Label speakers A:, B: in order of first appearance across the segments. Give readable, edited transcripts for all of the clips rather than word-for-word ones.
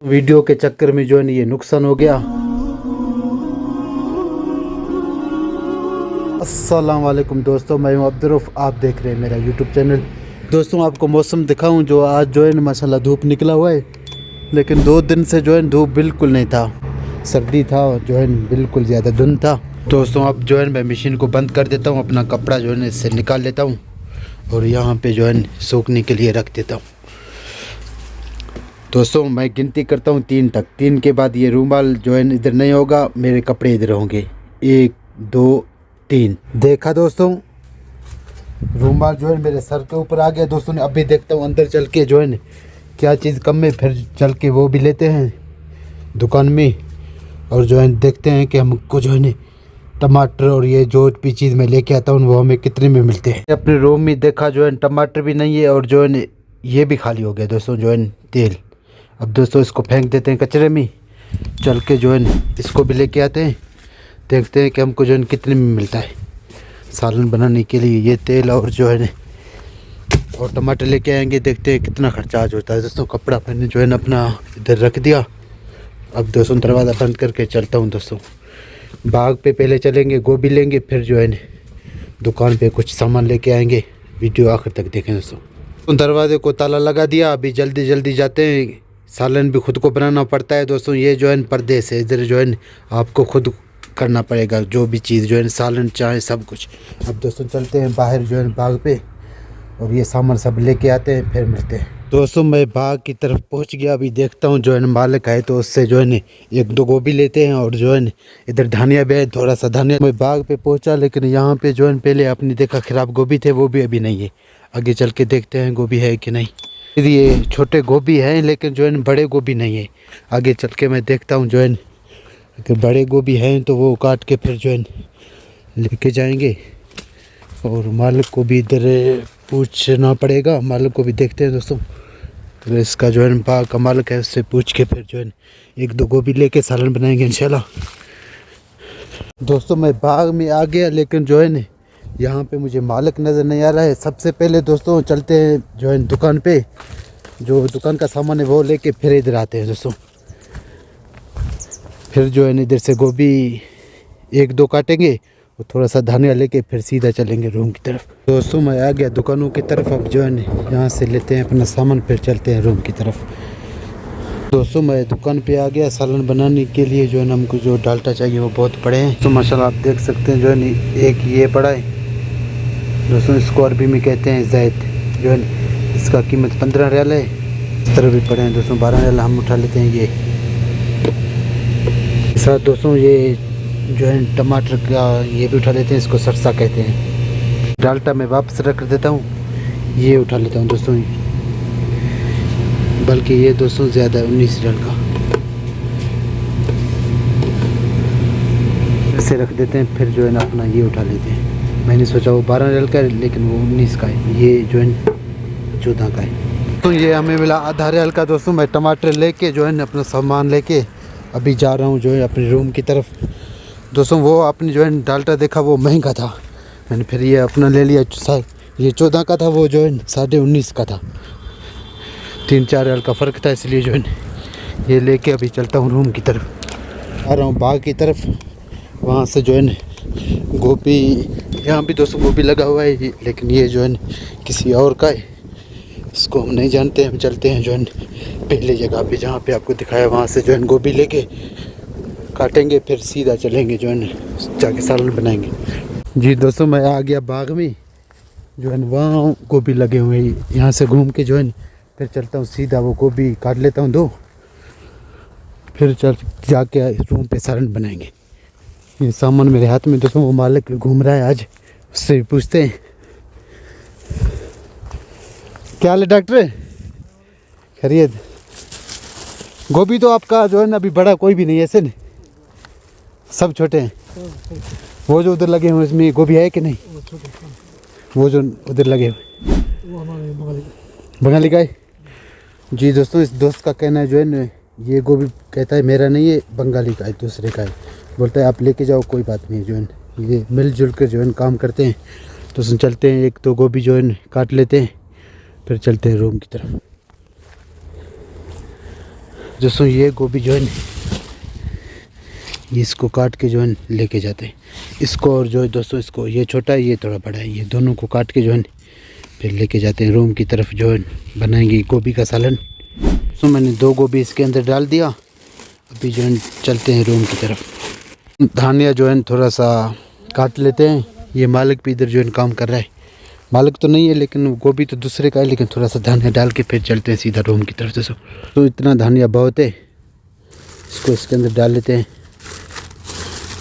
A: Video के चक्कर में जो है ये नुकसान हो गया। अस्सलाम वालेकुम दोस्तों, मैं हूं अब्दुर्रऊफ़, आप देख रहे हैं मेरा यूट्यूब चैनल। दोस्तों आपको मौसम दिखाऊं जो आज जो है माशाल्लाह धूप निकला हुआ है, लेकिन 2 दिन से जो है धूप बिल्कुल नहीं था, सर्दी था और जो है बिल्कुल ज़्यादा धुंध था। दोस्तों अब जो है मैं मशीन को बंद कर देता हूँ, अपना कपड़ा जो है इससे निकाल लेता हूँ और यहाँ पे जो है सूखने के लिए रख देता हूँ। दोस्तों मैं गिनती करता हूँ 3 तक, 3 के बाद ये रूमाल जो है इधर नहीं होगा, मेरे कपड़े इधर होंगे। 1 2 3। देखा दोस्तों, रूमाल जो है मेरे सर के ऊपर आ गया। दोस्तों ने अभी देखता हूँ अंदर चल के जो है क्या चीज़ कम है, फिर चल के वो भी लेते हैं दुकान में और जो है देखते हैं कि हमको जो है टमाटर और ये जो भी चीज़ मैं लेके आता हूँ वो हमें कितने में मिलते हैं। अपने रूम में देखा जो है टमाटर भी नहीं है और जो है ये भी खाली हो गया दोस्तों जो है तेल। अब दोस्तों इसको फेंक देते हैं कचरे में, चल के जो है इसको भी लेके आते हैं, देखते हैं कि हमको जो है कितने में मिलता है सालन बनाने के लिए ये तेल और जो है और टमाटर लेके आएंगे, देखते हैं कितना खर्चा आज होता है। दोस्तों कपड़ा मैंने जो है अपना इधर रख दिया। अब दोस्तों दरवाज़ा बंद करके चलता हूँ। दोस्तों बाग पे पहले चलेंगे, गोभी लेंगे, फिर जो है दुकान पे कुछ सामान लेके आएंगे। वीडियो आखिर तक देखें दोस्तों। दरवाजे को ताला लगा दिया, अभी जल्दी जल्दी जाते हैं। सालन भी खुद को बनाना पड़ता है दोस्तों, ये जो है परदेस है, इधर जो है आपको खुद करना पड़ेगा जो भी चीज़ जो है सालन चाहे सब कुछ। अब दोस्तों चलते हैं बाहर जो है बाग पे और ये सामान सब लेके आते हैं, फिर मिलते हैं। दोस्तों मैं बाग की तरफ पहुंच गया, अभी देखता हूं जो है मालिक है तो उससे जो है 1-2 गोभी लेते हैं और जो है इधर धनिया भी है, थोड़ा सा धनिया। मैं बाग पे पहुंचा, लेकिन यहाँ पे जो है पहले आपने देखा खराब गोभी थे, वो भी अभी नहीं है। आगे चल के देखते हैं गोभी है कि नहीं। ये छोटे गोभी हैं लेकिन जो है बड़े गोभी नहीं है। आगे चल के मैं देखता हूँ जो है अगर बड़े गोभी हैं तो वो काट के फिर जो है लेके जाएंगे और मालिक को भी इधर पूछना पड़ेगा। मालिक को भी देखते हैं दोस्तों, तो इसका जो है बाग का मालिक है उससे पूछ के फिर जो है 1-2 गोभी लेके सालन बनाएंगे इंशाल्लाह। दोस्तों मैं बाग में आ गया, लेकिन जो है यहाँ पे मुझे मालिक नज़र नहीं आ रहा है। सबसे पहले दोस्तों चलते हैं जो है दुकान पे, जो दुकान का सामान है वो लेके फिर इधर आते हैं दोस्तों। फिर जो है इधर से गोभी 1-2 काटेंगे और थोड़ा सा धनिया लेके फिर सीधा चलेंगे रूम की तरफ। दोस्तों मैं आ गया दुकानों की तरफ, अब जो है यहाँ से लेते हैं अपना सामान, फिर चलते हैं रूम की तरफ। दोस्तों मैं दुकान पे आ गया। सालन बनाने के लिए जो है हमको जो डालटा चाहिए वो बहुत बड़े हैं। तो माशाल्लाह आप देख सकते हैं जो है एक ये बड़ा है दोस्तों, इसको अरबी में कहते हैं जैद, जो है इसका कीमत 15 रियाल है। इस तरह भी पड़े हैं दोस्तों 12 रियाल, हम उठा लेते हैं ये साथ। दोस्तों ये जो है टमाटर का ये भी उठा लेते हैं, इसको सरसा कहते हैं। डालटा मैं वापस रख देता हूँ, ये उठा लेता हूँ दोस्तों, बल्कि ये दोस्तों ज़्यादा 19 रियाल का ऐसे रख देते हैं। फिर जो है ना अपना ये उठा लेते हैं। मैंने सोचा वो 12 रियाल का है लेकिन वो 19 का है, ये जो है 14 का है। तो ये हमें मिला आधा रियाल का। दोस्तों मैं टमाटर लेके जो है ना अपना सामान लेके अभी जा रहा हूँ जो है अपने रूम की तरफ। दोस्तों वो आपने जो है डाल्टा देखा वो महंगा था, मैंने फिर ये अपना ले लिया। ये 14 का था, वो जो है 19.5 का था, 3-4 रियाल का फ़र्क था, इसलिए जो है ये लेके अभी चलता हूँ रूम की तरफ। आ रहा हूँ बाग की तरफ, वहाँ से जो है गोभी, यहाँ भी दोस्तों गोभी लगा हुआ है लेकिन ये जो है किसी और का है, इसको हम नहीं जानते। हम चलते हैं जो है पहले जगह पे जहाँ पे आपको दिखाया, वहाँ से जो है गोभी लेके काटेंगे, फिर सीधा चलेंगे जो है जाके सालन बनाएंगे। जी दोस्तों मैं आ गया बाग में, जो है वहाँ गोभी लगे हुए हैं। यहाँ से घूम के जो है फिर चलता हूँ सीधा, वो गोभी काट लेता हूँ 2, फिर चल जाके रूम पे सालन बनाएंगे। ये सामान मेरे हाथ में दोस्तों, वो मालिक घूम रहा है आज, उससे भी पूछते हैं क्या हाल है डॉक्टर, खैरियत। गोभी तो आपका जो है ना अभी बड़ा कोई भी नहीं है, ऐसे नहीं सब छोटे हैं। वो जो उधर लगे हुए इसमें गोभी है कि नहीं, वो जो उधर लगे हुए बंगाली का है। जी दोस्तों इस दोस्त का कहना है जो है ना, ये गोभी कहता है मेरा नहीं है, बंगाली का है, दूसरे का है। बोलता है आप लेके जाओ कोई बात नहीं, जो है ये मिलजुल कर जो है काम करते हैं। तो चलते हैं 1-2 गोभी जो है काट लेते हैं, फिर चलते हैं रूम की तरफ। दोस्तों ये गोभी जो है ये इसको काट के जो है लेके जाते हैं इसको, और जो है दोस्तों इसको, ये छोटा है ये थोड़ा बड़ा है, ये दोनों को काट के जो है फिर लेके जाते हैं रूम की तरफ, जो है बनाएंगे गोभी का सालन। तो मैंने 2 गोभी इसके अंदर डाल दिया, अभी जो है चलते हैं रूम की तरफ। धनिया जो है थोड़ा सा काट लेते हैं, ये मालिक भी इधर जो है काम कर रहा है, मालिक तो नहीं है लेकिन गोभी तो दूसरे का है, लेकिन थोड़ा सा धनिया डाल के फिर चलते हैं सीधा रूम की तरफ। दोस्तों तो इतना धनिया बहुत है, इसको इसके अंदर डाल लेते हैं।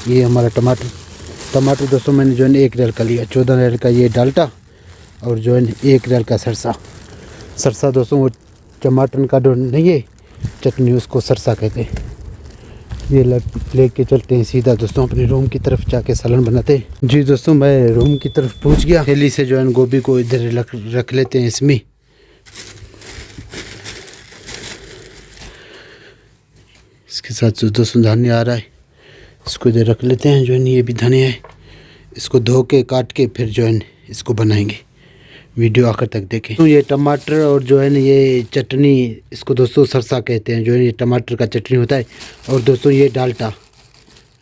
A: ये हमारा टमाटर दोस्तों मैंने जो है 1 रियाल का लिया, 14 रियाल का ये डालटा, और जो है 1 रियाल का सरसा दोस्तों, वो टमाटर का जो नहीं है चटनी उसको सरसा कहते हैं। ये लेके चलते हैं सीधा दोस्तों अपने रूम की तरफ, जाके सालन बनाते हैं। जी दोस्तों मैं रूम की तरफ पहुंच गया, थैली से जो है गोभी को इधर रख लेते हैं इसमें। इसके साथ जो दोस्तों धनिया आ रहा है इसको इधर रख लेते हैं, जो है ये भी धनिया है, इसको धो के काट के फिर जो है इसको बनाएंगे। वीडियो आखिर तक देखें। तो ये टमाटर और जो है ये चटनी, इसको दोस्तों सरसा कहते हैं, जो है ये टमाटर का चटनी होता है। और दोस्तों ये डालटा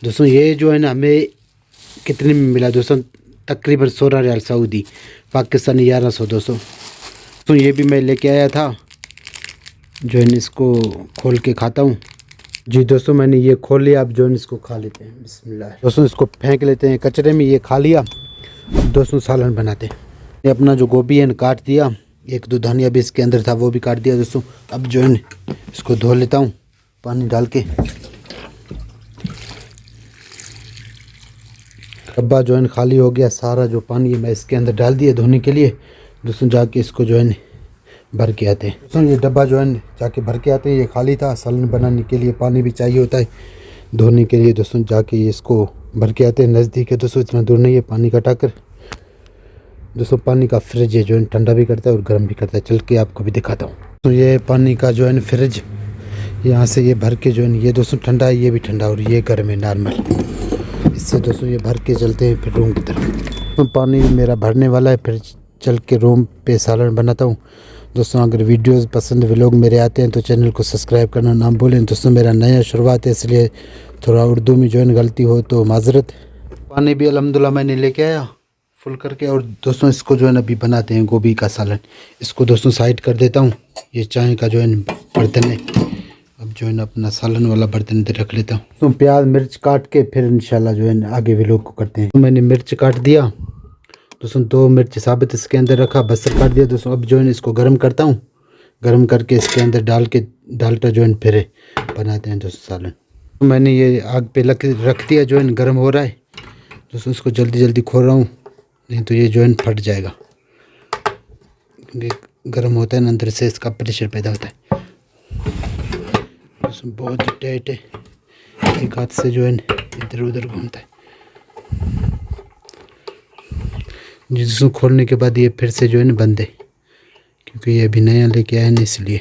A: दोस्तों, ये जो है ना हमें कितने में मिला दोस्तों, तकरीबन 16 रियाल सऊदी, पाकिस्तानी 1100 दोस्तों। तो ये भी मैं लेके आया था, जो है इसको खोल के खाता हूँ। जी दोस्तों मैंने ये खोल लिया, अब जो है इसको खा लेते हैं। बिस्मिल्लाह दोस्तों, इसको फेंक लेते हैं कचरे में, ये खा लिया। अब दोस्तों सालन बनाते हैं। ये अपना जो गोभी है काट दिया, 1-2 धनिया भी इसके अंदर था वो भी काट दिया दोस्तों। अब जो है इसको धो लेता हूँ पानी डाल के। डब्बा जो है खाली हो गया, सारा जो पानी है मैं इसके अंदर डाल दिया धोने के लिए दोस्तों। जाके इसको जो है भर के आते हैं दोस्तों, ये डब्बा जो है जाके भर के आते हैं। ये खाली था, सालन बनाने के लिए पानी भी चाहिए होता है धोने के लिए दोस्तों। जाके इसको भर के आते हैं, नज़दीक है दोस्तों, इतना दूर नहीं है। पानी का टाकर दोस्तों, पानी का फ्रिज है, जो है ठंडा भी करता है और गर्म भी करता है। चल के आपको भी दिखाता हूँ। तो ये पानी का जो है फ्रिज, यहाँ से ये भर के जो है ये दोस्तों ठंडा है, ये भी ठंडा, और ये गर्म है नॉर्मल। इससे दोस्तों ये भर के चलते हैं फिर रूम की तरफ। तो पानी मेरा भरने वाला है, फिर चल के रूम पे सालन बनाता हूँ दोस्तों। अगर वीडियोस पसंद व्लॉग मेरे आते हैं तो चैनल को सब्सक्राइब करना ना भूलें दोस्तों। मेरा नया शुरुआत है, इसलिए थोड़ा उर्दू में जो है गलती हो तो माजरत। पानी भी अल्हम्दुलिल्लाह मैंने लेके आया फुल करके, और दोस्तों इसको जो है अभी बनाते हैं गोभी का सालन। इसको दोस्तों साइड कर देता हूँ। ये चाय का जो है बर्तन है, अब जो है अपना सालन वाला बर्तन इधर रख लेता हूँ। तो प्याज मिर्च काट के फिर इंशाल्लाह जो है आगे व्लॉग को करते हैं। तो मैंने मिर्च काट दिया दोस्तों, 2 मिर्च साबित इसके अंदर रखा, बसर काट दिया दोस्तों। अब जो है इसको गर्म करता हूँ, गर्म करके इसके अंदर डाल के डालटा जो है फिर बनाते हैं दोस्तों सालन। तो मैंने ये आग पे रख दिया, जो है गर्म हो रहा है दोस्तों। इसको जल्दी जल्दी खोल रहा हूँ, नहीं तो ये जो है फट जाएगा, क्योंकि गर्म होता है ना अंदर से, इसका प्रेशर पैदा होता है। दोस्तों बहुत टाइट है, एक हाथ से जो है इधर उधर घूमता है। जिसको खोलने के बाद ये फिर से जो है बंद है, क्योंकि ये अभी नया लेके आया ना, इसलिए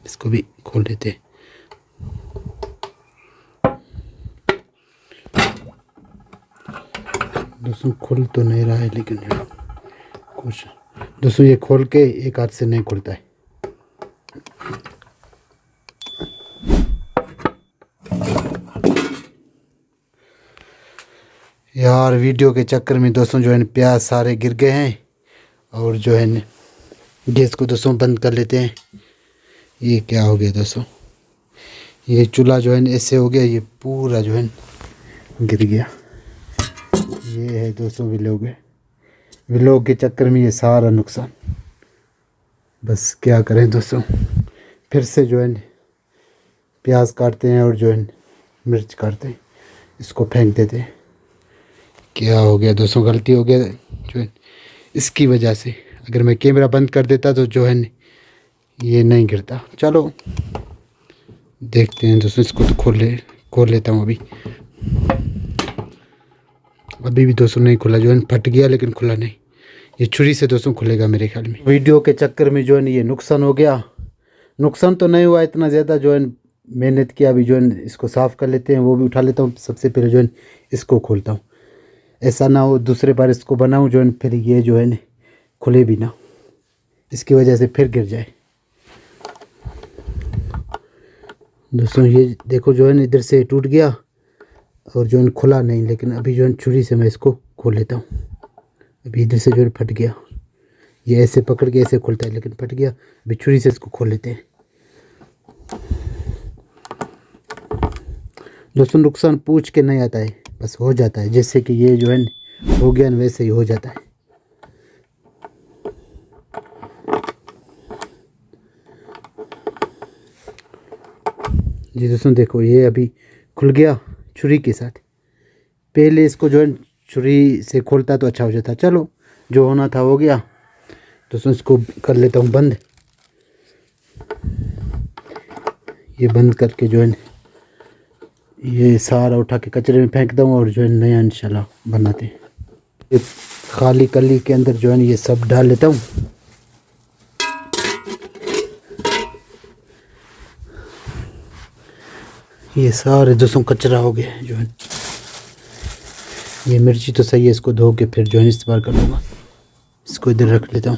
A: इसको भी खोल लेते हैं। दोस्तों खुल तो नहीं रहा है, लेकिन कुछ दोस्तों ये खोल के एक हाथ से नहीं खुलता है। यार वीडियो के चक्कर में दोस्तों जो है प्याज सारे गिर गए हैं, और जो है गैस को दोस्तों बंद कर लेते हैं। ये क्या हो गया दोस्तों, ये चूल्हा जो है ऐसे हो गया, ये पूरा जो है गिर गया। ये है दोस्तों व्लॉग के चक्कर में ये सारा नुकसान। बस क्या करें दोस्तों, फिर से जो है प्याज काटते हैं और जो है मिर्च काटते हैं, इसको फेंक देते हैं। क्या हो गया दोस्तों, गलती हो गया जो है इसकी वजह से। अगर मैं कैमरा बंद कर देता तो जो है ये नहीं गिरता। चलो देखते हैं दोस्तों, इसको तो खोल लेता हूँ। अभी भी दोस्तों नहीं खुला, जो है फट गया, लेकिन खुला नहीं। ये छुरी से दोस्तों खुलेगा मेरे ख्याल में। वीडियो के चक्कर में जो है ये नुकसान हो गया। नुकसान तो नहीं हुआ इतना ज़्यादा, जो है मेहनत किया। अभी जो है इसको साफ़ कर लेते हैं, वो भी उठा लेता हूँ। सबसे पहले जो है इसको खोलता हूँ, ऐसा ना हो दूसरे बार इसको बनाऊँ जो है फिर ये जो है खुले भी ना, इसकी वजह से फिर गिर जाए। दोस्तों ये देखो जो है ना इधर से टूट गया और जो है खुला नहीं, लेकिन अभी जो है छुरी से मैं इसको खोल लेता हूँ। अभी इधर से जो है फट गया, ये ऐसे पकड़ के ऐसे खुलता है लेकिन फट गया। अभी छुरी से इसको खोल लेते हैं। दोस्तों नुकसान पूछ के नहीं आता है, बस हो जाता है। जैसे कि ये जो है हो गया ना वैसे ही हो जाता है। जी दोस्तों देखो ये अभी खुल गया छुरी के साथ। पहले इसको जो है छुरी से खोलता तो अच्छा हो जाता। चलो जो होना था हो गया। दोस्तों इसको कर लेता हूँ बंद। ये बंद करके जो है ये सारा उठा के कचरे में फेंकता हूँ और जो है नया इंशाल्लाह बनाते हैं। ये खाली कली के अंदर जो है ये सब डाल लेता हूँ। ये सारे दोस्तों कचरा हो गया जो है। ये मिर्ची तो सही है, इसको धो के फिर जो है इस्तेमाल कर लूँगा। इसको इधर रख लेता हूँ।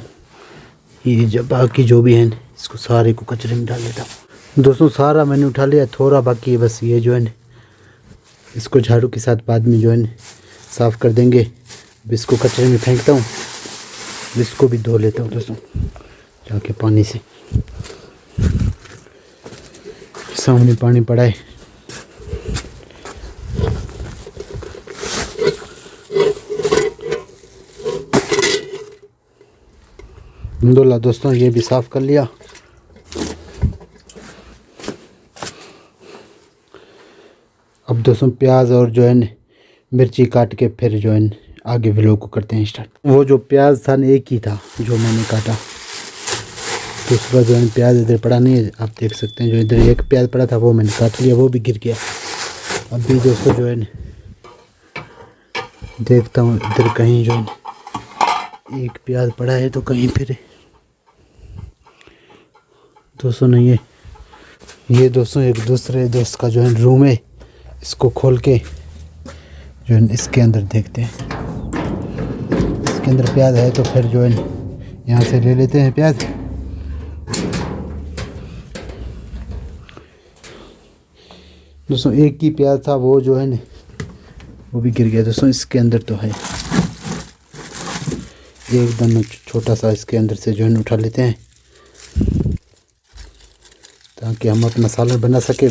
A: ये जब बाकी जो भी है इसको सारे को कचरे में डाल लेता हूँ। दोस्तों सारा मैंने उठा लिया, थोड़ा बाकी है बस। ये जो है इसको झाड़ू के साथ बाद में जो है साफ़ कर देंगे। अब इसको कचरे में फेंकता हूँ। इसको भी धो लेता हूँ दोस्तों जाके पानी से। सामने पानी पड़ा है। अल्हम्दुलिल्लाह दोस्तों ये भी साफ़ कर लिया। अब दोस्तों प्याज और जो है मिर्ची काट के फिर जो है आगे व्लॉग को करते हैं स्टार्ट। वो जो प्याज था ना एक ही था जो मैंने काटा। दूसरा जो है प्याज इधर पड़ा नहीं है, आप देख सकते हैं। जो इधर एक प्याज पड़ा था वो मैंने काट लिया, वो भी गिर गया। अभी दोस्तों जो है देखता हूँ इधर कहीं जो है एक प्याज पड़ा है तो कहीं फिर दोस्तों नहीं है। ये दोस्तों एक दूसरे दोस्त का जो है रूम है, इसको खोल के जो है इसके अंदर देखते हैं। इसके अंदर प्याज है तो फिर जो है यहाँ से ले लेते हैं प्याज। दोस्तों एक ही प्याज था वो जो है वो भी गिर गया। दोस्तों इसके अंदर तो है एकदम छोटा सा, इसके अंदर से जो है उठा लेते हैं ताकि हम अपना सालन बना सके।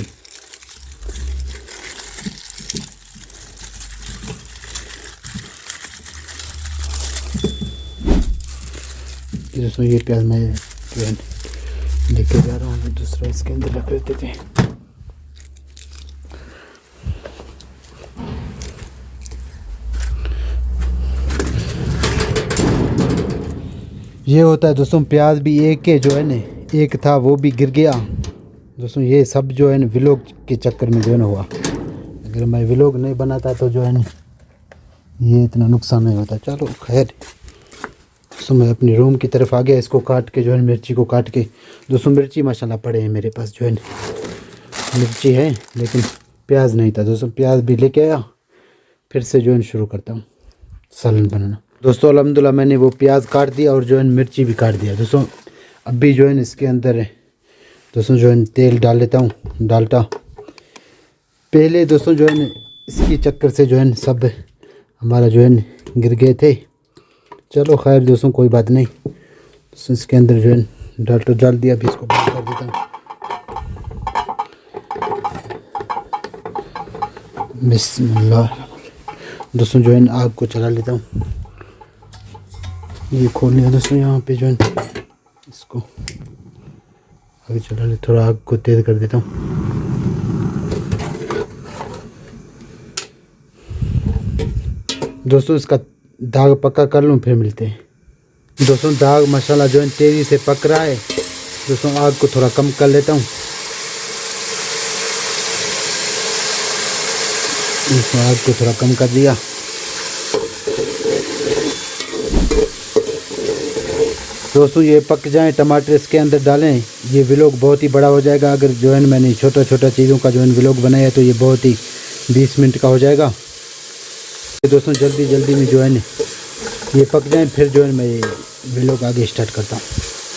A: दोस्तों ये प्याज मैं जो है लेके जा रहा हूँ, दूसरा इसके अंदर रख लेते थे। ये होता है दोस्तों, प्याज भी एक के जो है ना एक था वो भी गिर गया। दोस्तों ये सब जो है ना व्लॉग के चक्कर में जो है ना हुआ। अगर मैं व्लॉग नहीं बनाता तो जो है ना ये इतना नुकसान नहीं होता। चलो खैर। दोस्तों मैं अपनी रूम की तरफ आ गया। इसको काट के जो है मिर्ची को काट के। दोस्तों मिर्ची माशाल्लाह पड़े हैं मेरे पास, जो है मिर्ची है लेकिन प्याज नहीं था। दोस्तों प्याज भी लेके आया, फिर से जो है शुरू करता हूँ सालन बनाना। दोस्तों अल्हम्दुलिल्लाह मैंने वो प्याज काट दिया और जो है मिर्ची भी काट दिया। दोस्तों अब भी जो है इसके अंदर है दोस्तों जो है तेल डाल लेता हूँ, डालटा। पहले दोस्तों जो है इसकी चक्कर से जो है सब हमारा जो है गिर गए थे। चलो खैर दोस्तों कोई बात नहीं। दोस्तों इसके अंदर जो है डालटा डाल दिया। अभी इसको बंद कर देता हूँ। बिस्मिल्लाह। दोस्तों जो है आग को चला लेता हूँ। ये खोल लिया दोस्तों। यहाँ पे जो है इसको आगे चला ले, थोड़ा आग को तेज़ कर देता हूँ। दोस्तों इसका दाग पक्का कर लूँ फिर मिलते हैं। दोस्तों दाग मसाला जो है तेज़ी से पक रहा है। दोस्तों आग को थोड़ा कम कर लेता हूँ। दोस्तों आग को थोड़ा कम कर दिया। दोस्तों ये पक जाएं, टमाटर इसके अंदर डालें। ये व्लॉग बहुत ही बड़ा हो जाएगा। अगर जो है मैंने छोटा छोटा चीज़ों का जो है व्लॉग बनाया तो ये बहुत ही 20 मिनट का हो जाएगा। दोस्तों जल्दी जल्दी में जो है ये पक जाएं, फिर जो है मैं ये व्लॉग आगे स्टार्ट करता हूँ।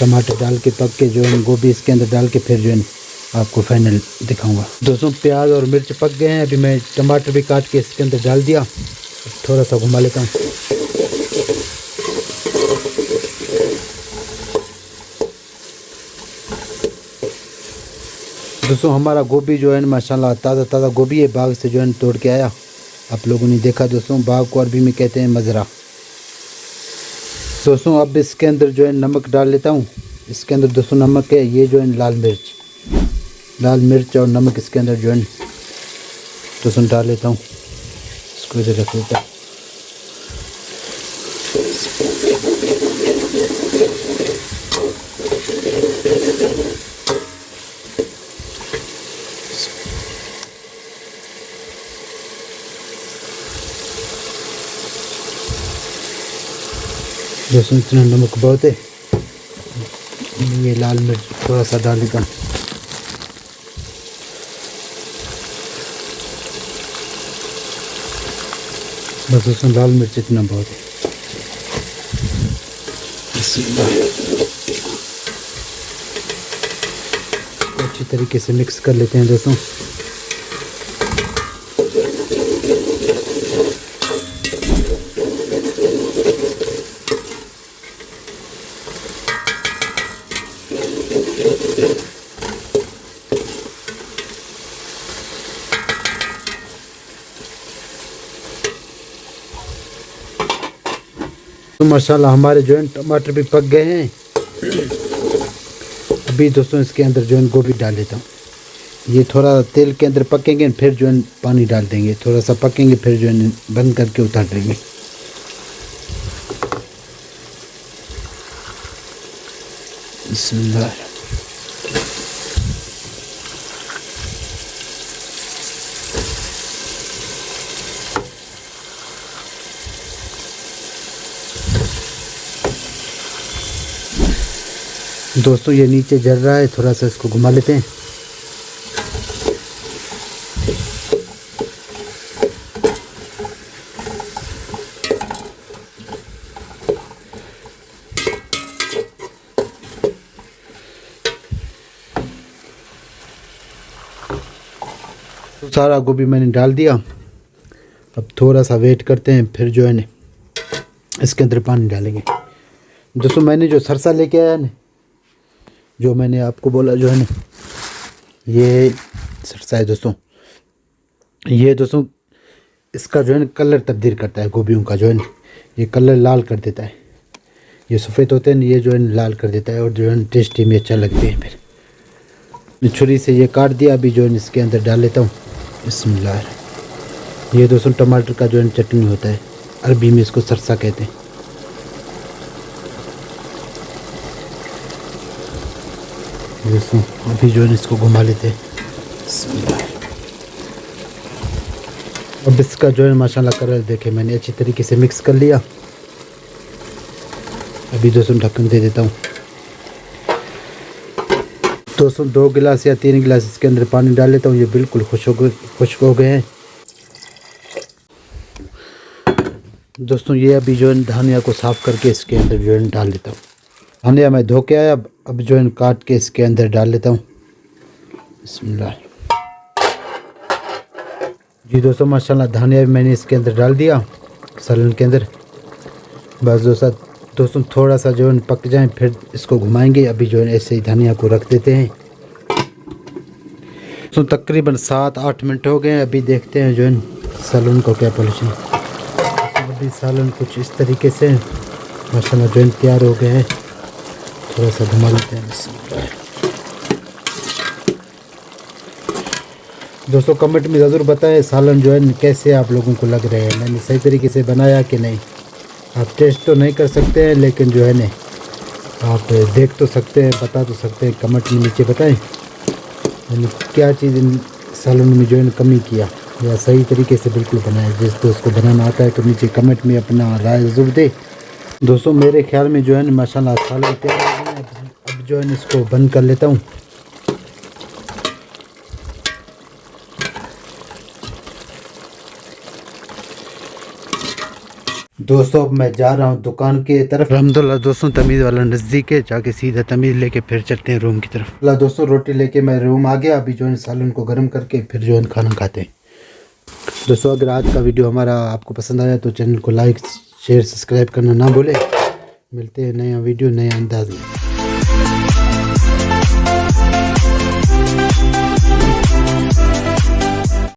A: टमाटर डाल के पक के जो है गोभी इसके अंदर डाल के फिर जो है आपको फाइनल दिखाऊंगा। दोस्तों प्याज और मिर्च पक गए हैं। अभी मैं टमाटर भी काट के इसके अंदर डाल दिया, थोड़ा सा घुमा लेता हूँ। दोस्तों हमारा गोभी जो है माशाल्लाह ताज़ा ताज़ा गोभी है, बाग से जो है तोड़ के आया। आप लोगों ने देखा दोस्तों, बाग को अरबी में कहते हैं मज़रा। दोस्तों अब इसके अंदर जो है नमक डाल लेता हूँ। इसके अंदर दोस्तों नमक है, ये जो है लाल मिर्च और नमक इसके अंदर जो है दोस्तों डाल लेता हूँ। इसको इधर रख लेता हूँ। दोस्तों इतना नमक बहुत है, ये लाल मिर्च थोड़ा सा डाल देता हूँ। बस उसमें लाल मिर्च इतना बहुत है। अच्छी तरीके से मिक्स कर लेते हैं दोस्तों। तो माशाल्लाह हमारे जो है टमाटर भी पक गए हैं। अभी दोस्तों इसके अंदर जो है गोभी डाल देता हूँ। ये थोड़ा तेल के अंदर पकेंगे, फिर जो है पानी डाल देंगे। थोड़ा सा पकेंगे फिर जो है बंद करके उतार देंगे। बिस्मिल्लाह। दोस्तों ये नीचे जल रहा है, थोड़ा सा इसको घुमा लेते हैं। तो सारा गोभी मैंने डाल दिया। अब थोड़ा सा वेट करते हैं, फिर जो है ना इसके अंदर पानी डालेंगे। दोस्तों मैंने जो सरसा लेके आया ना, जो मैंने आपको बोला जो है ना, ये सरसा है दोस्तों। ये दोस्तों इसका जो है ना कलर तब्दील करता है गोभियों का, जो है ना ये कलर लाल कर देता है। ये सफ़ेद होते हैं, ये जो है लाल कर देता है और जो है टेस्टी में अच्छा लगते हैं। फिर छुरी से ये काट दिया। अभी जो है इसके अंदर डाल लेता हूँ। बिस्मिल्लाह। ये दोस्तों टमाटर का जो है चटनी होता है, अरबी में इसको सरसा कहते हैं। दोस्तों अभी जो है इसको घुमा लेते हैं। अब इसका जो है माशाल्लाह कलर देखे मैंने अच्छी तरीके से मिक्स कर लिया। अभी दोस्तों ढक्कन दे देता हूँ। दोस्तों 2 गिलास या 3 गिलास इसके अंदर पानी डाल लेता हूँ। ये बिल्कुल खुश्क हो गए हैं। दोस्तों ये अभी जो है धनिया को साफ़ करके इसके अंदर जो है डाल देता हूँ। धनिया मैं धो के आया, अब जो है काट के इसके अंदर डाल लेता हूँ। बिस्मिल्लाह। जी दोस्तों माशाल्लाह धनिया भी मैंने इसके अंदर डाल दिया सालन के अंदर। बस दोस्तों थोड़ा सा जो है पक जाए फिर इसको घुमाएंगे। अभी जो है ऐसे ही धनिया को रख देते हैं। तो तकरीबन 7-8 मिनट हो गए। अभी देखते हैं जो है सालन को क्या पॉलिशन। अभी सालन कुछ इस तरीके से माशाल्लाह जो है तैयार हो गए हैं। थोड़ा सा घुमा लेते हैं। दोस्तों कमेंट में ज़रूर बताएं सालन जो है कैसे आप लोगों को लग रहे हैं, मैंने सही तरीके से बनाया कि नहीं। आप टेस्ट तो नहीं कर सकते हैं, लेकिन जो है ना आप देख तो सकते हैं, बता तो सकते हैं। कमेंट में नीचे बताएं मैंने क्या चीज़ इन सालन में जो है कमी किया या सही तरीके से बिल्कुल बनाया। जिस दोस्त को बनाना आता है तो नीचे कमेंट में अपना राय ज़रूर दे। दोस्तों मेरे ख्याल में जो है माशाल्लाह सालन तैयार हो गया है। अब जो है इसको बंद कर लेता हूँ। दोस्तों अब मैं जा रहा हूँ दुकान के तरफ। अलहम्दुलिल्लाह दोस्तों तमीज़ वाला नज़दीक है, जाके सीधा तमीज़ लेके फिर चलते हैं रूम की तरफ। अल्लाह दोस्तों रोटी लेके मैं रूम आ गया। अभी जो है सालन को गर्म करके फिर जो है खाना खाते हैं। दोस्तों अगर आज का वीडियो हमारा आपको पसंद आया तो चैनल को लाइक शेयर सब्सक्राइब करना ना भूलें। मिलते हैं नया वीडियो नए अंदाज में।